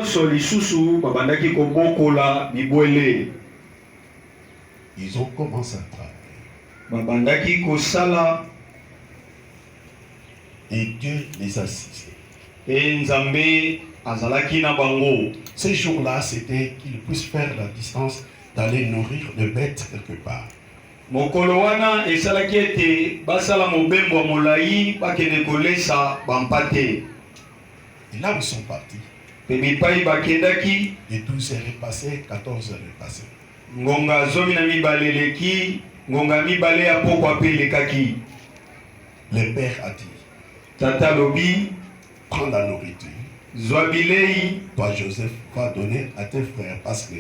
nyonso lisusu babandaki kobokola bibwele. Ils ont commencé à travailler. Babandaki kosala Et Dieu les a assistés. et Nzambe azalaki na bango. Ces jours-là, c'était qu'ils puissent faire la distance d'aller nourrir les bêtes quelque part. Mokolo wana esalaki ete basala mobembo ya molai bakende kolesa bampate. Et là où ils sont partis, Pe bipai bakendaki les 12 heures est passé, 14 heures est passé. ngonga zomi na mibale eleki, ngonga mibale ya pokwa pe elekaki. Le père a dit, Tata lobi prends la nourriture. zwa bilei, Toi, Joseph, va donner à tes frères parce que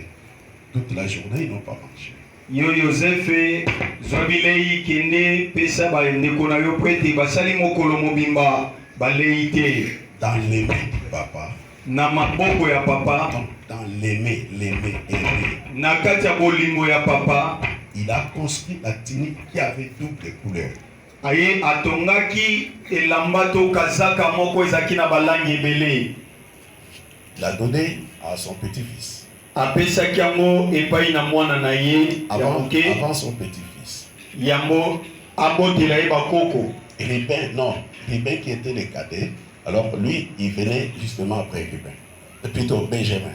toute la journée, ils n'ont pas mangé. yo Yosefe zwa bilei kende pesa bandeko na yo po ete basali mokolo mobimba balei te. Dans les mains du papa, Na maboko ya papa, dans l'aimer, aimer. na kati ya bolingo ya papa, Il a construit la tunique qui avait double couleur. aye atongaki elamba to kazaka moko ezaki na balangi ebele. Il a donné à son petit-fils. Apesaki yango epai na mwana na ye ya moke, Avant son petit-fils. yango abotela ye bakoko. Et Rubin qui était le cadet, alors lui, il venait justement après Rubin. Plutôt Benjamin.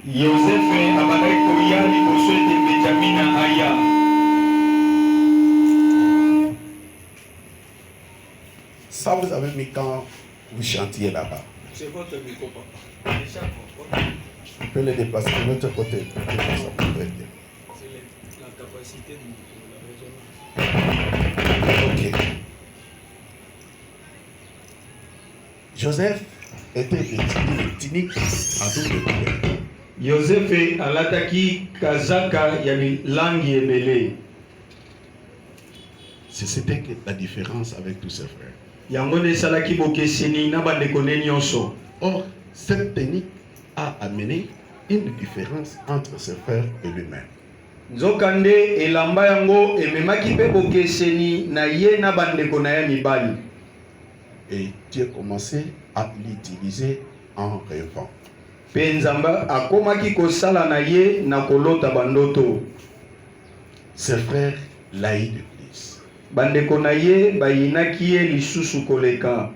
Yosefe abandaki koya liboso ete Benjamina aya. Ça, vous avez mis quand vous chantiez là-bas. C'est votre micro, papa. Je peux le déplacer de l'autre côté. Ça peut être bien. C'est la capacité de la résonance. Ok. Joseph était le tunique à double couleur. Yosefe alataki kazaka ya langi ebele. C'était la différence avec tous ses frères. Yango nde esalaki bokeseni na bandeko ne nyonso. Or, cette tunique a amené une différence entre ses frères et lui-même. Nzokande elamba yango ememaki mpe bokeseni na ye na bandeko na ya mibali. Et Dieu a commencé à l'utiliser en rêvant. Pe Nzambe akomaki kosala na ye na kolota bandoto. Ses frères l'haït de plus. Bandeko na ye bayinaki ye lisusu koleka.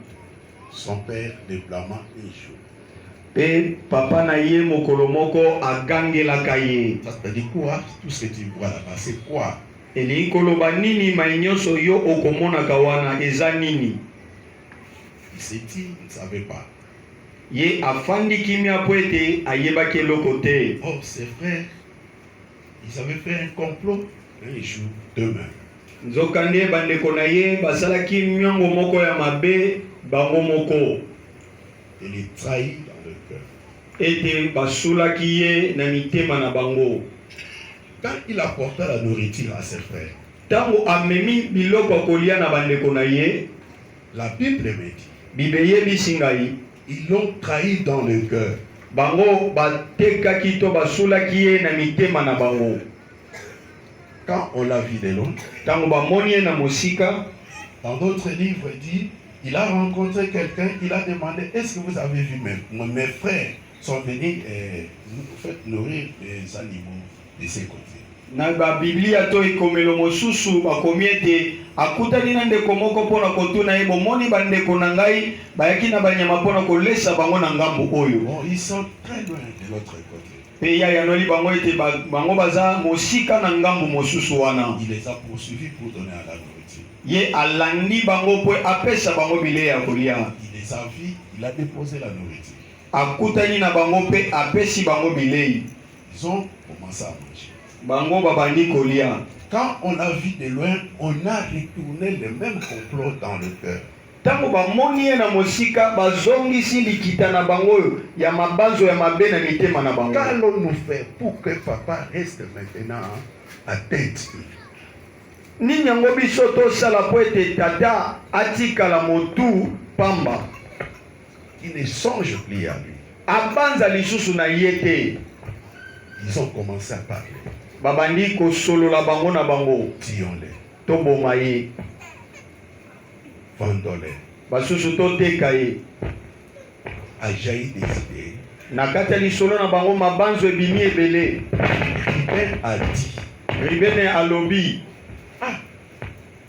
Son père le blâma un jour. Pe papa na ye mokolo moko agangelaka ye. Ça veut dire quoi? Tout ce que tu vois là-bas, c'est quoi? Eli koloba nini mai nyonso yo okomonaka wana eza nini? Il s'est dit, il ne savait pas. Ye afandi kimia po ete ayebaki eloko te. Oh, ses frères, ils avaient fait un complot un jour, demain. Nzokande bandeko na ye basalaki miongo moko ya mabe bango moko. Il est trahi dans le cœur. Ete basulaki ye na mitema na bango. Quand il apporta la nourriture à ses frères, Tango amemi biloko ya kolia na bandeko na ye, la Bible me dit, Bible yebisi ngai, ils l'ont trahi dans le cœur. bango batekaki to basulaki ye na mitema na bango. Quand on l'a vu de loin, Tango bamoni ye na mosika, dans d'autres livres, il dit, il a rencontré quelqu'un, il a demandé, est-ce que vous avez vu mes frères sont venus nourrir les animaux de ces côtés. na ba Biblia to ikomelo mosusu bakomi ete akutani na ndeko moko mpona kotuna ye bomoni bandeko na ngai bayaki na banyama mpona kolesa bango na ngambo oyo. Bon, ils sont très loin de l'autre côté. Pe ya yanoli bango ete bango baza mosika na ngambo mosusu wana. Il les a poursuivis pour donner à la nourriture. Ye alandi bango po apesa bango bilei ya kolia. Il les a vus, il a déposé la nourriture. Akutani na bango pe apesi bango bilei. Ils ont commencé à manger. Bango babandi kolia. Quand on a vu de loin, on a retourné le même complot dans le cœur. Tango bamoni ye na mosika bazongisi likita na bango ya mabanzo ya mabe na mitema na bango. Qu'allons-nous faire pour que papa reste maintenant à tête? Nini yango biso tosala po ete tata atikala motu pamba. Il ne songe plus à lui. Abanza lisusu na ye te. Ils ont commencé à parler. Babandi kosolola bango na bango. Tuons-les, Toboma ye. vendons-les. Basusu toteka ye. A jailli des idées Na kati ya lisolo na bango mabanzo ebimi ebele. Ruben a dit, Ruben alobi,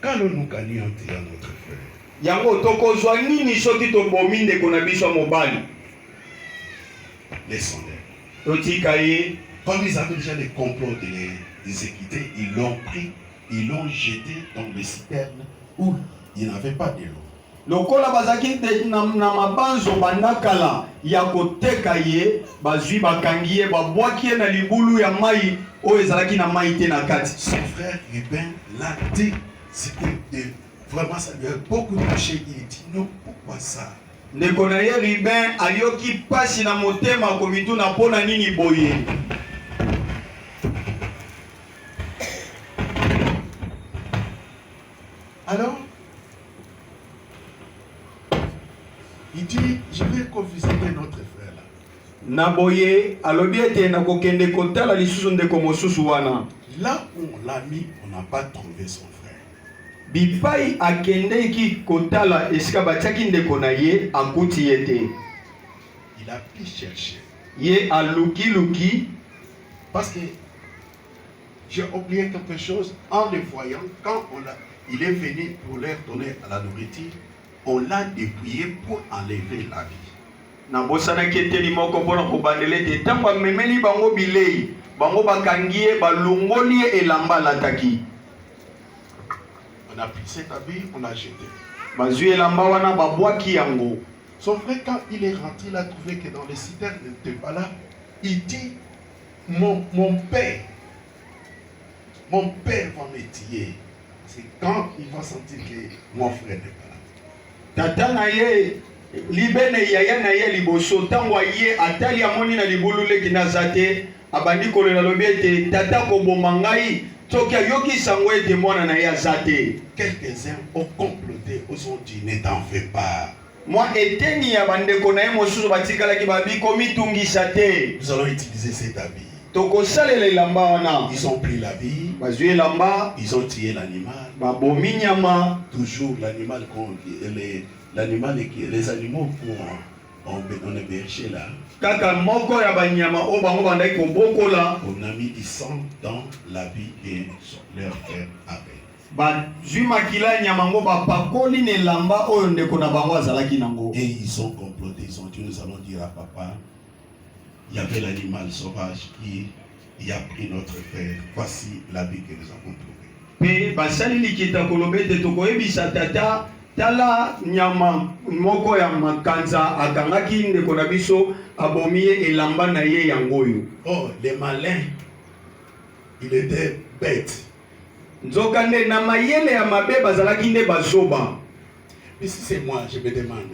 qu'allons-nous gagner en tuant notre frère? yango tokozwa nini soki tobomi ndeko na biso ya mobali? Laissons-les. Totika ye. Comme ils avaient déjà les complots de les équiter, ils l'ont pris, ils l'ont jeté dans les citernes où il n'y avait pas de l'eau. Lokola bazaki na mabanzo bandakala ya koteka ye, bazwi bakangi ye, babwaki ye na libulu ya mai oyo ezalaki na mai te na kati. Son frère Ruben l'a dit, c'était vraiment ça lui a beaucoup touché. Il dit non, pourquoi ça? Ndeko na ye Ruben ayoki pasi na motema komituna mpona nini boye. Alors, il dit, je vais visiter notre frère là. Na boye alobi ete na kokende kotala lisusu ndeko mosusu wana. Là où on l'a mis, on n'a pas trouvé son frère. Bipai akendeki kotala esika batiaki ndeko na ye akuti ye te. Il a pu chercher. Ye aluki. Parce que j'ai oublié quelque chose. En le voyant, quand il est venu pour leur donner à la nourriture, on l'a dépouillé pour enlever la vie. Na bosana keteli moko pona kobandele te tango amemeli bango bilei bango bakangi ye balongoli ye elamba lataki. On a pris cet habit, on l'a jeté. Bazwi elamba wana babwaki yango. Son frère, quand il est rentré, il a trouvé que dans les citernes n'était pas là. Il dit, mon père va me tuer. C'est quand il va sentir que mon frère n'est pas là. Tata na ye libene yaya na ye liboso tango ye atali amoni na libulu leki na zate abandi kolela lobi ete tata koboma ngai soki ayoki sango ete mwana na ye azate. Quelques-uns ont comploté, ont dit ne t'en fais pas. Moi eteni ya bandeko na ye mosusu batikalaki babiko mitungisa te. Nous allons utiliser cet habit. Tokosalela elamba wana. Ils ont pris l'habit, bazwi elamba, ils ont tué l'animal. Babomi nyama. Toujours l'animal les animaux on est berché là. Kaka moko ya banyama o bango bandaki kobokola. On a mis du sang dans l'habit de leur frère Abel. Bazwi makila nyama ngo bapakoli ne lamba oyo ndeko na bango azalaki nango. Et ils ont comploté, ils ont dit nous allons dire à papa, il y avait l'animal sauvage qui a pris notre frère. Voici l'habit que nous avons trouvé. Pe basali likita kolobete tokoyebisa tata tala nyama moko ya makanza akangaki ndeko na biso abomi ye elamba na ye yangoyo. Oh, les malins, il était bête. Nzoka nde na mayele ya mabe bazalaki nde bazoba. Mais si c'est moi, je me demande,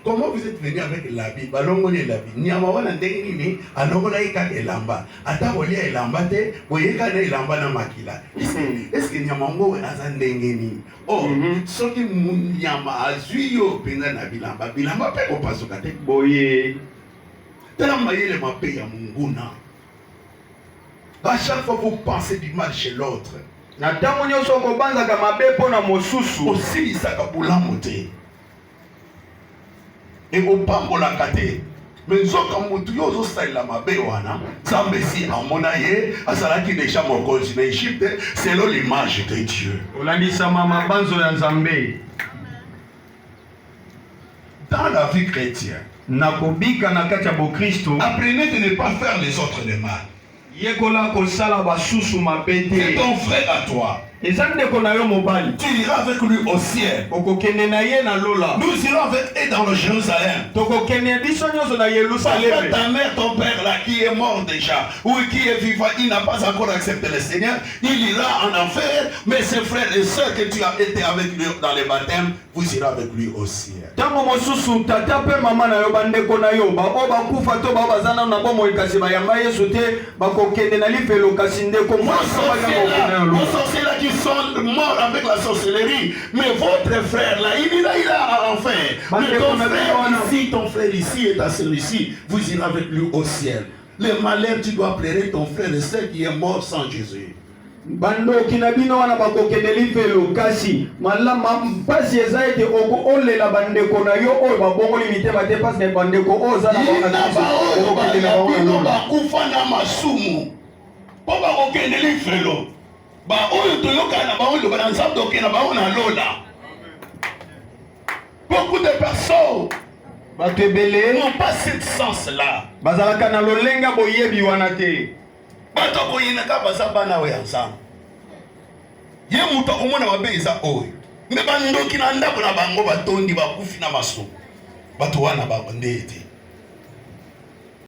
comment vous êtes venu avec l'habit, balongoni l'habit, nyama wana ndenge nini, anongola ika elamba, ata olia elamba te, boyeka na elamba na makila. Est-ce que nyama ngo aza ndenge nini? Oh, soki nyama azui yo penga na bilamba, bilamba pe ko pasuka te. Boye. Tela mayele mape ya munguna. À chaque fois vous pensez du mal chez l'autre. Na tango nyoso kobanza ka mabe pona mosusu aussi saka bulamu te e opambola kate mais nzoka mutu yo ozosalela mabe wana nzambe si amona ye azalaki deja mokonzi na Égypte selon l'image de Dieu. olandisama mabanzo ya Nzambe. Dans la vie chrétienne, nakobika na kati ya Bokristo, apprenez de ne pas faire les autres de mal. yekola kosala basusu mabe te. C'est ton frère à toi. Eza ndeko na yo mobali. Tu iras avec lui au ciel. Okokende na ye na lola. Nous irons avec eux dans le Jérusalem. Tokokende biso nyonso na Yerusalem. Ta mère, ton père là qui est mort déjà, ou qui est vivant, il n'a pas encore accepté le Seigneur, il ira en enfer, mais ses frères et sœurs que tu as été avec lui dans les baptêmes, vous irez avec lui au ciel. Tango mosusu tata pe mama na yo bandeko na yo ba o bakufa to ba bazana na bomo ikasi ba yamba Yesu te bakokende na lifelo kasi ndeko mwasa ba yamba vos sorciers là qui sont morts avec la sorcellerie, mais votre frère là, il ira en enfer. Mais ton frère ici et ta sœur ici, vous irez avec lui au ciel. Le malheur, tu dois pleurer ton frère et sœur qui est mort sans Jésus. bandoki na bino wana bakokendeli velo kasi malama mpasi eza ete olela bandeko na yo oyo babongoli mitema te mpasi na bandeko oyo oza na bino bakufa na masumu mpo bakokendeli velo baoyo toyokana na baoyo loba na nzambe tokende na bao na lola. Beaucoup de personnes bato ebele n'ont pas cette sens-là. bazalaka na lolenga boyebi wana te. Bato koyinaka baza bana oyo ensemble. Ye muto akomona mabe eza oyo. Mbe bandoki na ndako na bango batondi bakufi na maso. Bato wana babondete.